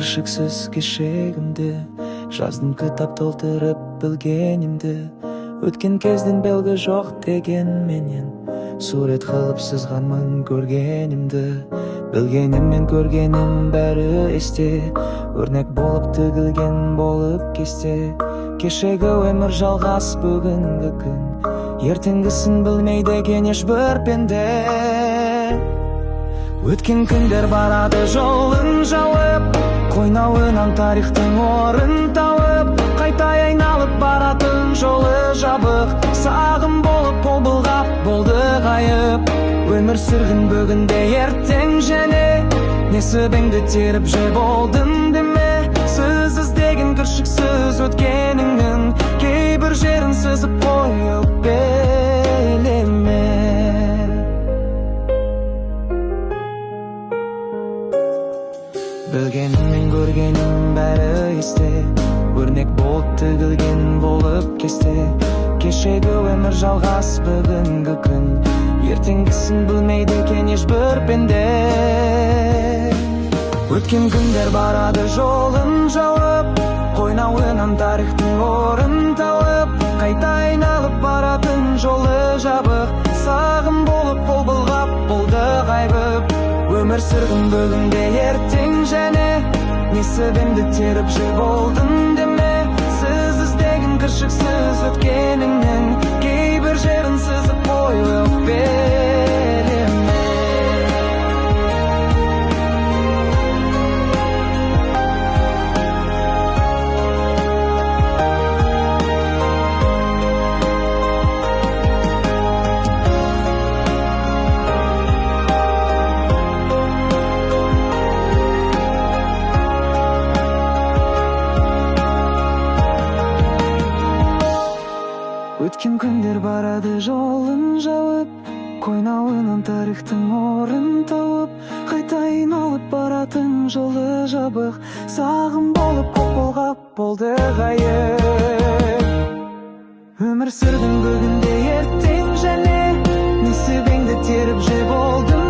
кіршіксіз кешегімді, жаздым кітап толтырып білгенімді. Өткен кезден белгі жоқ дегенменен, сурет қылып сызғанмын көргенімді. Білгенім мен көргенім бәрі есте, өрнек болып тігілген болып кесте. Кешегі өмір жалғас бүгінгі күн, ертеңгісін білмейді екен ешбір пенде. Өткен күндер барады жолын жауып, қойнауынан тарихтың орын тауып. Қайта айналып баратын жолы жабық, сағым болып қол бұлғап болды ғайып. Өмір сүргін бүгінде ертең және, несібеңді теріп жеп болдым деме. Сіз іздеген кіршіксіз өткеніңнің кейбір жерін сызып қойып белеме. Білгенім мен көргенім бәрі есте, өрнек болып тігілген болып кесте. Кешегі өмір жалғас бүгінгі күн, ертеңгісін білмейді екен ешбір пенде. Өткен күндер барады жолын жауып, қойнауынан тарихтың орын тауып. Қайта айналып баратын жолы жабық, сағым болып қол бұлғап болды ғайып. Өмір сүргін бүгінде ертең және, несібемді теріп жеп болдым деме. Сіз іздеген кіршіксіз өткеніңнің кейбір жерін сызып қойып белеме. Өткен күндер барады жолын жауып, қойнауынан тарихтың орын тауып. Қайта айналып баратын жолы жабық, сағым болып қол бұлғап болды ғайып. Өмір сүргін бүгінде ертең және, несібеңді теріп жеп болдым